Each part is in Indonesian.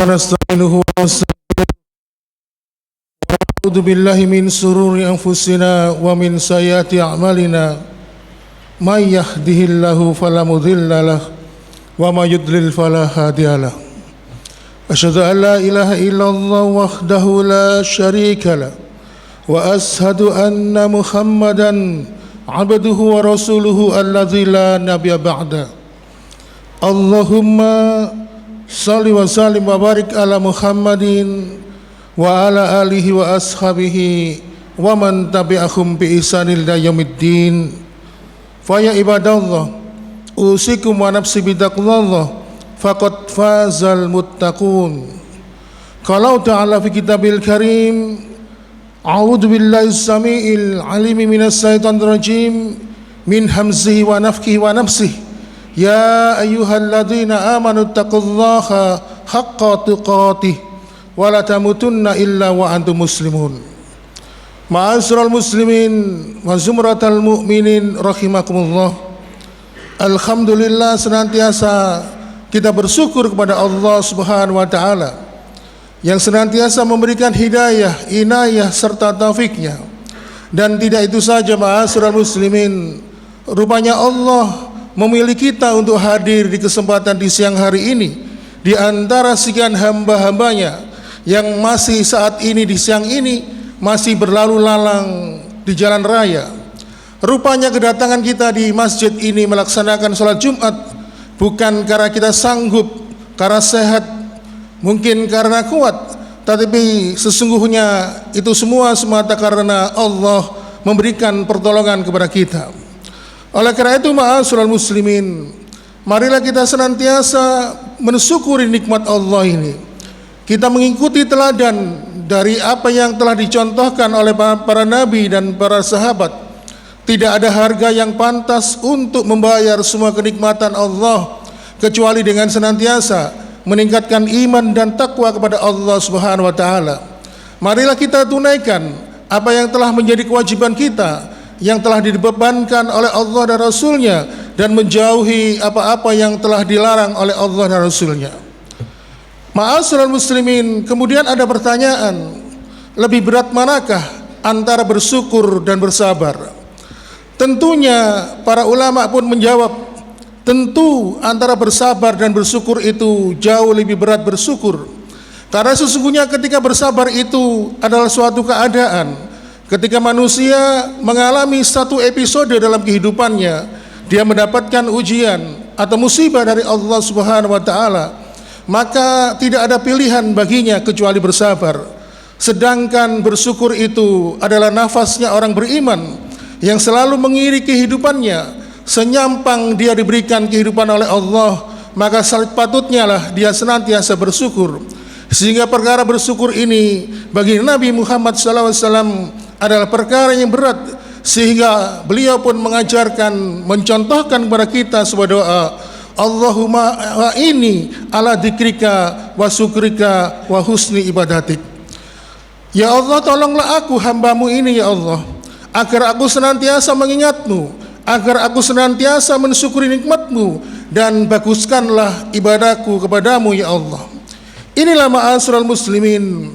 ونستعينه ونستغفره ونعوذ بالله من شرور أنفسنا ومن سيئات أعمالنا من يهده الله فلا مضل له وما يضلل فلا هادي له أشهد أن لا إله إلا الله وحده لا شريك له وأشهد أن محمدا عبده ورسوله الذي لا نبي بعده اللهم صل وسلم وبارك على محمد وعلى آله وأصحابه ومن تبعهم بإحسان إلى يوم الدين فيا عباد الله أوصيكم ونفسي بتقوى الله فقد فاز المتقون قال تعالى في كتابه الكريم أعوذ بالله السميع العليم من الشيطان الرجيم من همزه ونفخه ونفسه يا أيها الذين آمنوا اتقوا الله حق تقاته ولا تموتن إلا وأنتم مسلمون Ma'asyiral muslimin wa zumratal mu'minin rahimakumullah. Alhamdulillah, senantiasa kita bersyukur kepada Allah Subhanahu wa taala yang senantiasa memberikan hidayah, inayah serta taufiknya. Dan tidak itu saja ma'asyiral muslimin, rupanya Allah memilih kita untuk hadir di kesempatan di siang hari ini di antara sekian hamba-hambanya yang masih saat ini di siang ini masih berlalu lalang di jalan raya. Rupanya kedatangan kita di masjid ini melaksanakan sholat Jumat bukan karena kita sanggup, karena sehat, mungkin karena kuat, tetapi sesungguhnya itu semua semata karena Allah memberikan pertolongan kepada kita. Oleh karena itu ma'asyiral muslimin, marilah kita senantiasa mensyukuri nikmat Allah ini. Kita mengikuti teladan dari apa yang telah dicontohkan oleh para nabi dan para sahabat. Tidak ada harga yang pantas untuk membayar semua kenikmatan Allah kecuali dengan senantiasa meningkatkan iman dan takwa kepada Allah Subhanahu wa taala. Marilah kita tunaikan apa yang telah menjadi kewajiban kita, yang telah dibebankan oleh Allah dan Rasulnya, dan menjauhi apa-apa yang telah dilarang oleh Allah dan Rasulnya. Ma'asyiral muslimin, kemudian ada pertanyaan, lebih berat manakah antara bersyukur dan bersabar? Tentunya para ulama pun menjawab, tentu antara bersabar dan bersyukur itu jauh lebih berat bersyukur. Karena sesungguhnya ketika bersabar itu adalah suatu keadaan ketika manusia mengalami satu episode dalam kehidupannya, dia mendapatkan ujian atau musibah dari Allah Subhanahu wa taala, maka tidak ada pilihan baginya kecuali bersabar. Sedangkan bersyukur itu adalah nafasnya orang beriman yang selalu mengiringi kehidupannya. Senyampang dia diberikan kehidupan oleh Allah, maka sepatutnya lah dia senantiasa bersyukur. Sehingga perkara bersyukur ini bagi Nabi Muhammad SAW adalah perkara yang berat, sehingga beliau pun mengajarkan, mencontohkan kepada kita sebuah doa, Allahumma wa inni ala dzikrika wa syukrika wa husni ibadatik. Ya Allah, tolonglah aku hambamu ini ya Allah, agar aku senantiasa mengingatmu, agar aku senantiasa mensyukuri nikmatmu, dan baguskanlah ibadahku kepadamu ya Allah. Inilah ma'asyiral muslimin,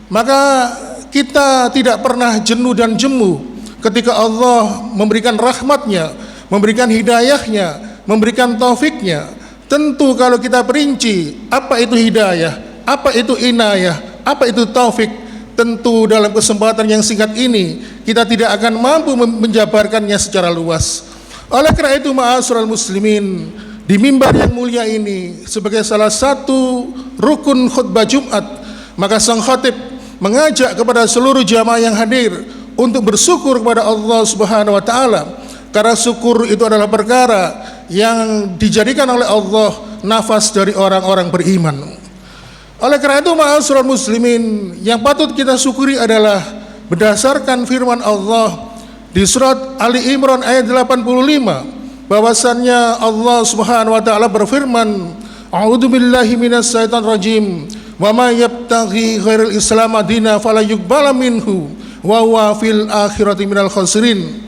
maka kita tidak pernah jenuh dan jemu ketika Allah memberikan rahmatnya, memberikan hidayahnya, memberikan taufiknya. Tentu kalau kita perinci apa itu hidayah, apa itu inayah, apa itu taufik, tentu dalam kesempatan yang singkat ini kita tidak akan mampu menjabarkannya secara luas. Oleh karena itu ma'asyiral muslimin, di mimbar yang mulia ini sebagai salah satu rukun khutbah Jumat, maka sang khatib mengajak kepada seluruh jamaah yang hadir untuk bersyukur kepada Allah Subhanahu wa taala, karena syukur itu adalah perkara yang dijadikan oleh Allah nafas dari orang-orang beriman. Oleh karena itu ma'asyiral muslimin, yang patut kita syukuri adalah berdasarkan firman Allah di surat Ali Imran ayat 85, bahwasannya Allah Subhanahu wa taala berfirman, A'udzu billahi minasyaitonir rajim, wa may yabtaghi ghairal islam madina fala yuqbala minhu wa huwa fil akhirati minal khasirin.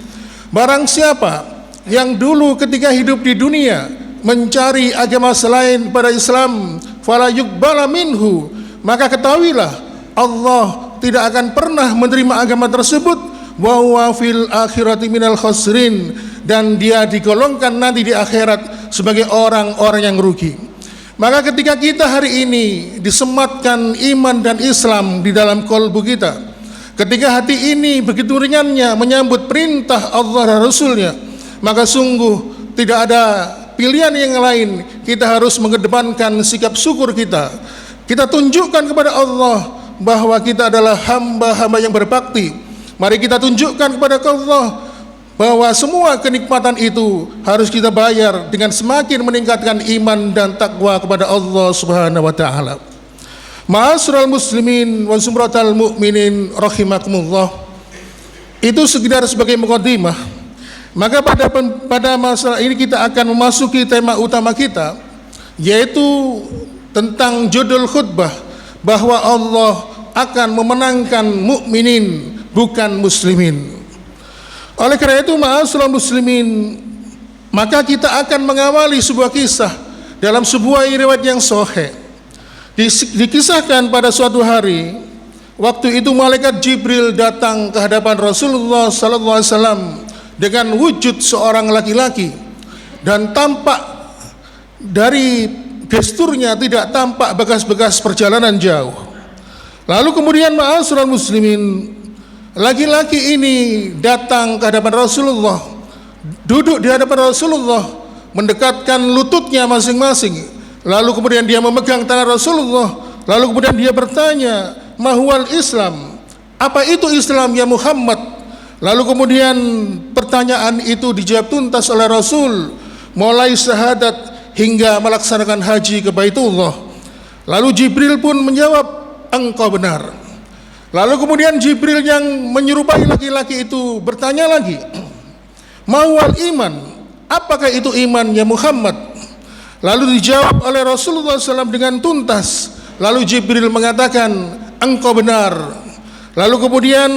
Barang siapa yang dulu ketika hidup di dunia mencari agama selain pada Islam, fala yuqbala minhu, maka ketahuilah Allah tidak akan pernah menerima agama tersebut, wa huwa fil akhirati minal khasirin, dan dia digolongkan nanti di akhirat sebagai orang-orang yang rugi. Maka ketika kita hari ini disematkan iman dan Islam di dalam kalbu kita, ketika hati ini begitu ringannya menyambut perintah Allah dan Rasulnya, maka sungguh tidak ada pilihan yang lain. Kita harus mengedepankan sikap syukur kita. Kita tunjukkan kepada Allah bahwa kita adalah hamba-hamba yang berbakti. Mari kita tunjukkan kepada Allah bahwa semua kenikmatan itu harus kita bayar dengan semakin meningkatkan iman dan takwa kepada Allah Subhanahu wa taala. Ma'asyiral muslimin wa zumratal mu'minin rahimakumullah. Itu sekedar sebagai muqaddimah. Maka pada masalah ini kita akan memasuki tema utama kita, yaitu tentang judul khutbah, bahwa Allah akan memenangkan mukminin bukan muslimin. Oleh karena itu, ma'asyiral muslimin, maka kita akan mengawali sebuah kisah dalam sebuah riwayat yang sahih. Dikisahkan pada suatu hari, waktu itu malaikat Jibril datang ke hadapan Rasulullah sallallahu alaihi wasallam dengan wujud seorang laki-laki, dan tampak dari gesturnya tidak tampak bekas-bekas perjalanan jauh. Lalu kemudian, ma'asyiral muslimin, laki-laki ini datang ke hadapan Rasulullah, duduk di hadapan Rasulullah, mendekatkan lututnya masing-masing. Lalu kemudian dia memegang tangan Rasulullah. Lalu kemudian dia bertanya, "Mahwal Islam?" Apa itu Islam ya Muhammad? Lalu kemudian pertanyaan itu dijawab tuntas oleh Rasul, mulai syahadat hingga melaksanakan haji ke Baitullah. Lalu Jibril pun menjawab, "Engkau benar." Lalu kemudian Jibril yang menyerupai laki-laki itu bertanya lagi, "Mawal iman? Apakah itu iman ya Muhammad?" Lalu dijawab oleh Rasulullah SAW dengan tuntas. Lalu Jibril mengatakan, "Engkau benar." Lalu kemudian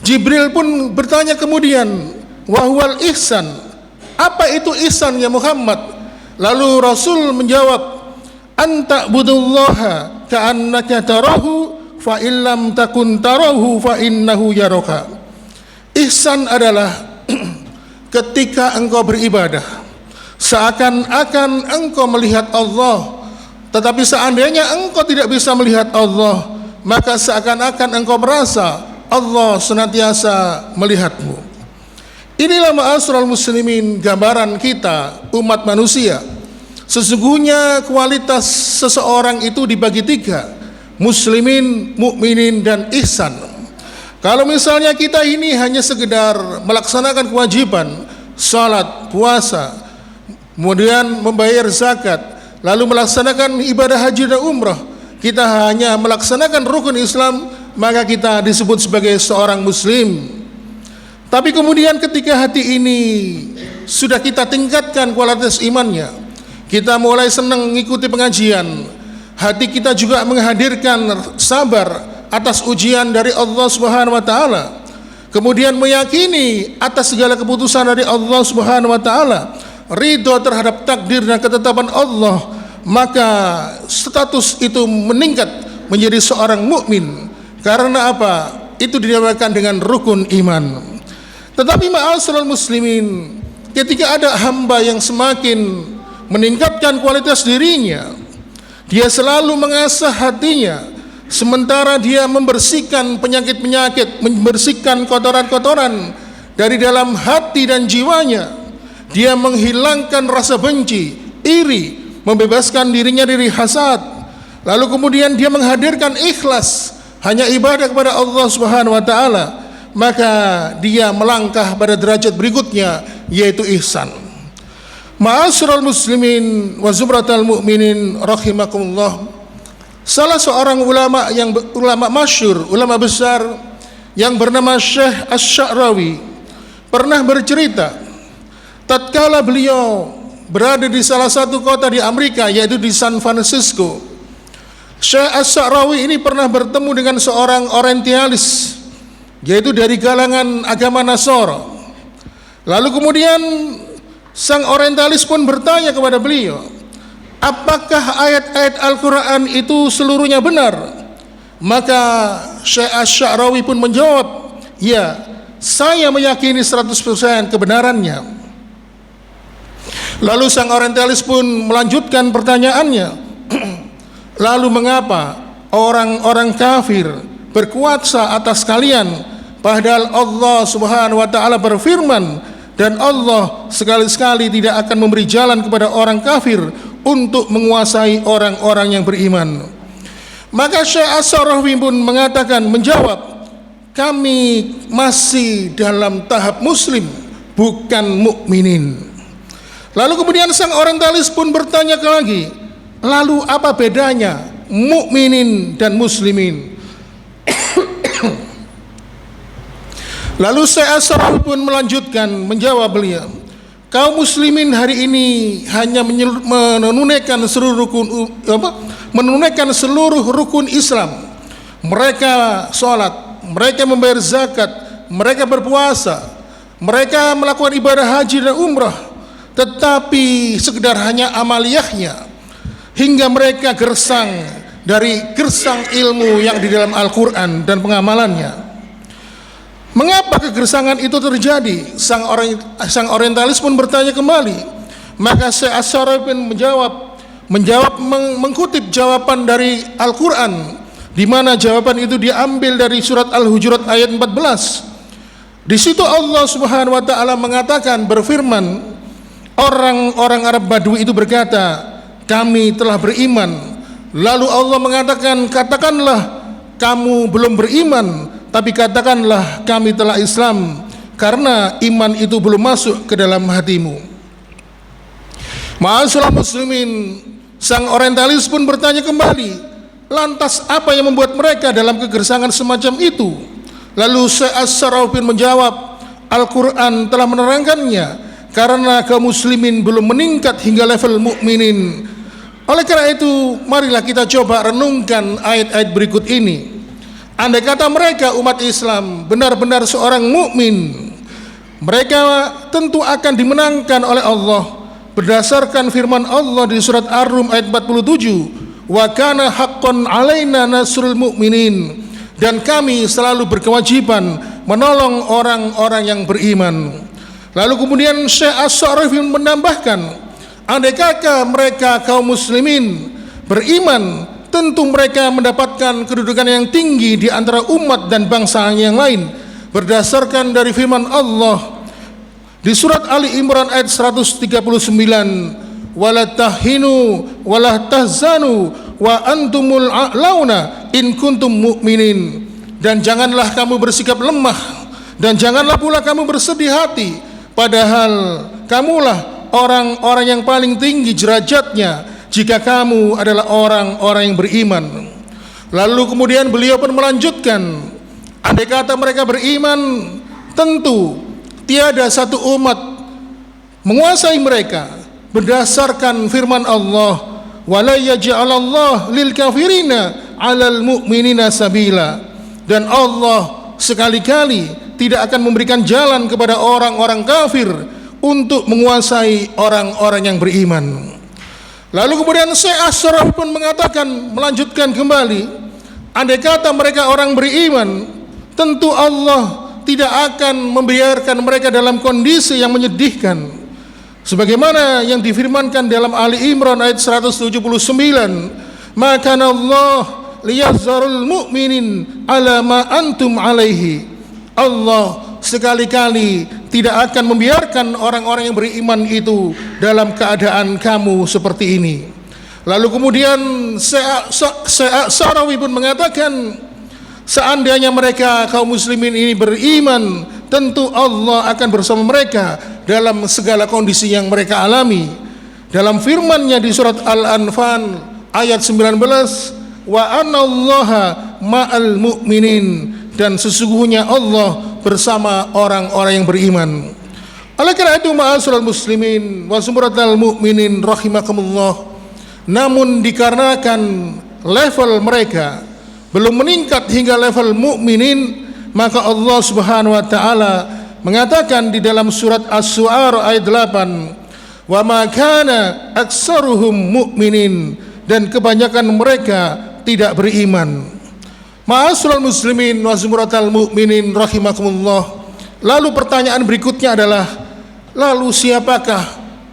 Jibril pun bertanya kemudian, "Wahwal ihsan? Apa itu ihsan ya Muhammad?" Lalu Rasul menjawab, "Anta budullaha ka'annaka tarahu, fa illam takun tarahu fa innahu yaraka." Ihsan adalah ketika engkau beribadah seakan-akan engkau melihat Allah, tetapi seandainya engkau tidak bisa melihat Allah, maka seakan-akan engkau merasa Allah senantiasa melihatmu. Inilah ma'asyiral muslimin gambaran kita umat manusia. Sesungguhnya kualitas seseorang itu dibagi tiga: muslimin, mukminin, dan ihsan. Kalau misalnya kita ini hanya sekedar melaksanakan kewajiban salat, puasa, kemudian membayar zakat, lalu melaksanakan ibadah haji dan umrah, kita hanya melaksanakan rukun Islam, maka kita disebut sebagai seorang muslim. Tapi kemudian ketika hati ini sudah kita tingkatkan kualitas imannya, kita mulai senang mengikuti pengajian, hati kita juga menghadirkan sabar atas ujian dari Allah Subhanahu wa taala, kemudian meyakini atas segala keputusan dari Allah Subhanahu wa taala, ridho terhadap takdir dan ketetapan Allah, maka status itu meningkat menjadi seorang mukmin. Karena apa? Itu dinamakan dengan rukun iman. Tetapi ma'asyiral muslimin, ketika ada hamba yang semakin meningkatkan kualitas dirinya, dia selalu mengasah hatinya, sementara dia membersihkan penyakit-penyakit, membersihkan kotoran-kotoran dari dalam hati dan jiwanya. Dia menghilangkan rasa benci, iri, membebaskan dirinya dari hasad. Lalu kemudian dia menghadirkan ikhlas, hanya ibadah kepada Allah Subhanahu wa taala, maka dia melangkah pada derajat berikutnya, yaitu ihsan. Ma'asyiral muslimin wa zumratal mu'minin rahimakumullah. Salah seorang ulama masyhur, ulama besar yang bernama Syekh Asy-Sya'rawi pernah bercerita, tatkala beliau berada di salah satu kota di Amerika, yaitu di San Francisco, Syekh Asy-Sya'rawi ini pernah bertemu dengan seorang orientalis, yaitu dari kalangan agama Nasara. Lalu kemudian sang orientalis pun bertanya kepada beliau, apakah ayat-ayat Al-Quran itu seluruhnya benar? Maka Syekh Asy-Sya'rawi pun menjawab, ya, saya meyakini 100% kebenarannya. Lalu sang orientalis pun melanjutkan pertanyaannya, lalu mengapa orang-orang kafir berkuasa atas kalian, padahal Allah Subhanahu wa taala berfirman, dan Allah sekali-sekali tidak akan memberi jalan kepada orang kafir untuk menguasai orang-orang yang beriman. Maka Syekh Asy-Sya'rawi pun mengatakan, menjawab, kami masih dalam tahap muslim, bukan mukminin. Lalu kemudian sang orientalis pun bertanya lagi, lalu apa bedanya mukminin dan muslimin? Lalu Syekh Asy-Sya'rawi pun melanjutkan menjawab beliau, kaum muslimin hari ini hanya menunaikan seluruh rukun Islam. Mereka sholat, mereka membayar zakat, mereka berpuasa, mereka melakukan ibadah haji dan umrah, tetapi sekedar hanya amaliyahnya, hingga mereka gersang dari gersang ilmu yang di dalam Al-Quran dan pengamalannya. Mengapa kegersangan itu terjadi? Sang orientalis pun bertanya kembali. Maka Syekh Asy-Sya'rawi pun mengkutip jawaban dari Al-Quran, di mana jawaban itu diambil dari surat Al-Hujurat ayat 14. Di situ Allah Subhanahu wa taala mengatakan, berfirman, orang-orang Arab Badui itu berkata, kami telah beriman. Lalu Allah mengatakan, katakanlah kamu belum beriman, tapi katakanlah kami telah Islam, karena iman itu belum masuk ke dalam hatimu. Ma'asyiral muslimin, sang orientalis pun bertanya kembali, lantas apa yang membuat mereka dalam kegersangan semacam itu? Lalu Syekh Asy-Sya'rawi pun menjawab, Al-Quran telah menerangkannya, karena kaum muslimin belum meningkat hingga level mukminin. Oleh karena itu, marilah kita coba renungkan ayat-ayat berikut ini. Andai kata mereka umat Islam benar-benar seorang mukmin, mereka tentu akan dimenangkan oleh Allah berdasarkan firman Allah di surat Ar-Rum ayat 47, wa kana haqqan alaina nasrul mu'minin, dan kami selalu berkewajiban menolong orang-orang yang beriman. Lalu kemudian Syekh Asy-Sya'rawi menambahkan, andai kata mereka kaum muslimin beriman, tentu mereka mendapatkan kedudukan yang tinggi di antara umat dan bangsa yang lain berdasarkan dari firman Allah di surat Ali Imran ayat 139, wala tahinu wala tahzanu wa antumul a'launa in kuntum mu'minin, dan janganlah kamu bersikap lemah dan janganlah pula kamu bersedih hati, padahal kamulah orang-orang yang paling tinggi derajatnya jika kamu adalah orang-orang yang beriman. Lalu kemudian beliau pun melanjutkan, andai kata mereka beriman, tentu tiada satu umat menguasai mereka berdasarkan firman Allah, wala yaj'alallah lil kafirina 'alal mu'minina sabila, dan Allah sekali-kali tidak akan memberikan jalan kepada orang-orang kafir untuk menguasai orang-orang yang beriman. Lalu kemudian Syekh Asy-Sya'rawi pun mengatakan, melanjutkan kembali, andai kata mereka orang beriman, tentu Allah tidak akan membiarkan mereka dalam kondisi yang menyedihkan, sebagaimana yang difirmankan dalam Ali Imran ayat 179, maka Allah liyazzarul mu'minin ala ma antum alaihi. Allah sekali-kali tidak akan membiarkan orang-orang yang beriman itu dalam keadaan kamu seperti ini. Lalu kemudian Syekh pun mengatakan, seandainya mereka kaum muslimin ini beriman, tentu Allah akan bersama mereka dalam segala kondisi yang mereka alami. Dalam firman-Nya di surat Al-Anfal ayat 19, wa anallaha ma'al mu'minin, dan sesungguhnya Allah bersama orang-orang yang beriman. Oleh karena itu, ma'asyiral muslimin wa sumratal mu'minin rahimakumullah, namun dikarenakan level mereka belum meningkat hingga level mukminin, maka Allah Subhanahu wa taala mengatakan di dalam surat As-Su'ar ayat 8, wa ma kana aktsaruhum mu'minin, dan kebanyakan mereka tidak beriman. Ma'asyiral muslimin wa zumratal mu'minin rahimakumullah. Lalu pertanyaan berikutnya adalah, lalu siapakah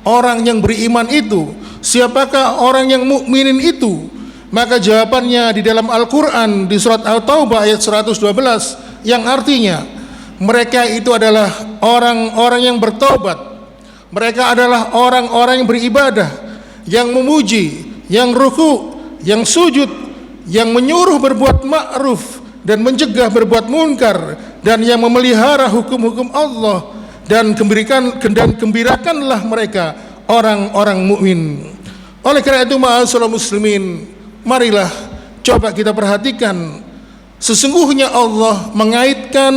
orang yang beriman itu? Siapakah orang yang mukminin itu? Maka jawabannya di dalam Al-Qur'an di surat At-Taubah ayat 112 yang artinya mereka itu adalah orang-orang yang bertobat. Mereka adalah orang-orang yang beribadah, yang memuji, yang ruku', yang sujud, yang menyuruh berbuat ma'ruf dan mencegah berbuat munkar, dan yang memelihara hukum-hukum Allah, dan gembirakanlah mereka orang-orang mukmin. Oleh karena itu, ma'asyiral muslimin, marilah coba kita perhatikan, sesungguhnya Allah mengaitkan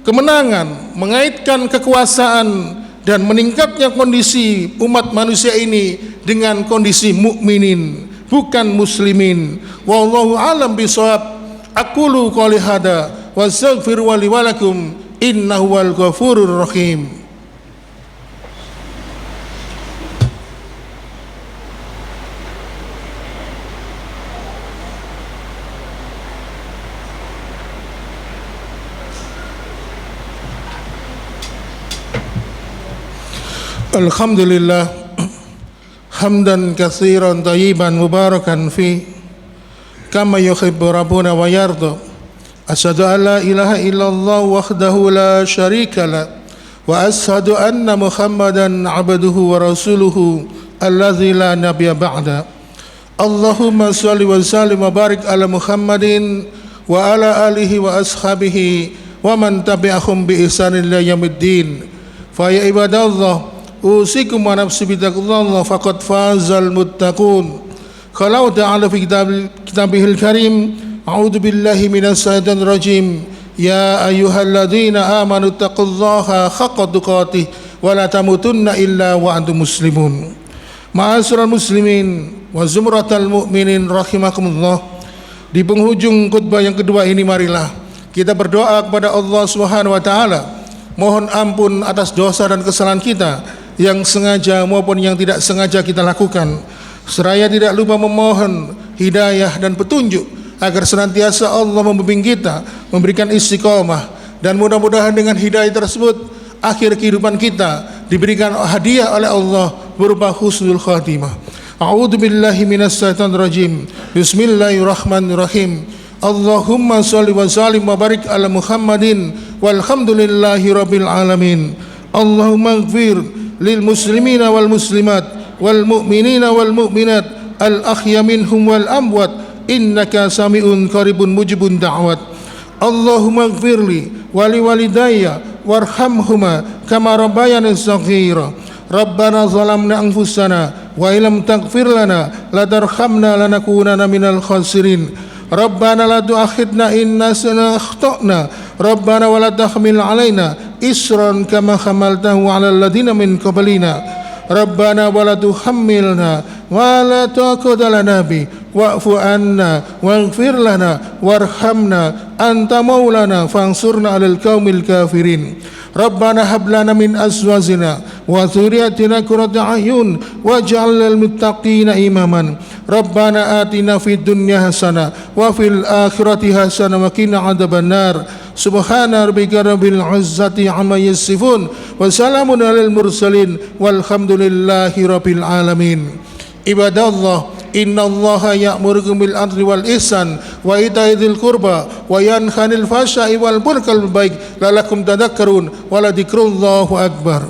kemenangan, mengaitkan kekuasaan dan meningkatnya kondisi umat manusia ini dengan kondisi mukminin, bukan muslimin. Wallahu a'lam bishawab. Aqulu qouli hada wa astaghfiru li wa lakum innahu wal ghafurur rahim. Alhamdulillah hamdan katsiran thayyiban mubarakan fi kama yuhibbu rabbuna wa yarda. Asyhadu an la ilaha illallah wahdahu la syarika la wa asyhadu anna Muhammadan abduhu wa rasuluhu allazi la nabiyya ba'da. Allahumma shalli wa sallim wa barik ala Muhammadin wa ala alihi wa ashabihi wa man tabi'ahum bi ihsanin ila yaumiddin. Fa ya ibadallah, usikum wa nafsi bitaqwallah faqad fazal muttaqun. Qala ta'ala fi kitabihil karim, a'udzu billahi minas syaitonir rajim, ya ayyuhalladzina amanu taqullaha haqqa tuqatih wa la tamutunna illa wa antum muslimun. Ma'asyiral muslimin wa zumratal mu'minin rahimakumullah. Di penghujung khutbah yang kedua ini, marilah kita berdoa kepada Allah Subhanahu wa taala, mohon ampun atas dosa dan kesalahan kita yang sengaja maupun yang tidak sengaja kita lakukan, seraya tidak lupa memohon hidayah dan petunjuk agar senantiasa Allah membimbing kita, memberikan istiqomah, dan mudah-mudahan dengan hidayah tersebut akhir kehidupan kita diberikan hadiah oleh Allah berupa husnul khatimah. A'udzu billahi minas syaitonir rajim. Bismillahirrahmanirrahim. Allahumma shalli wa sallim wa barik ala Muhammadin walhamdulillahi rabbil alamin. Allahumma ighfir lil muslimina wal muslimat wal mu'minina wal mu'minat al ahya minhum wal amwat innaka sami'un qaribun mujibun da'wat. Allahumma ighfirli wa li walidayya warhamhuma kama rabbayani shaghira. Rabbana zalamna anfusana wa illam taghfir lana la tarhamna lanakunanna minal khasirin. Rabbana la tu'akhidna in nasina akhtana. Rabbana wa la tahmil alaina isran kama hamaltahu ala alladhina min qablina. Rabbana wa la tuhammilna wa la taqud lana bi wa'fu anna waghfir lana warhamna anta maulana fansurna 'alal qaumil kafirin. Rabbana hab lana min azwajina wa dzurriyyatina qurrata a'yun waj'al lil muttaqina imaman. Rabbana atina fid dunya hasanah wa fil akhirati hasanah wa qina adzabannar. Subhana rabbika rabbil izzati amma yasifun wa salamun alal mursalin walhamdulillahi rabbil alamin. Ibadallah, innallaha ya'murukum bil adli wal ihsan wa ita'i dzil qurba wa yanha 'anil fahsya'i wal munkari wal baghi la'allakum tadhakkarun wa la dzikrullahu akbar.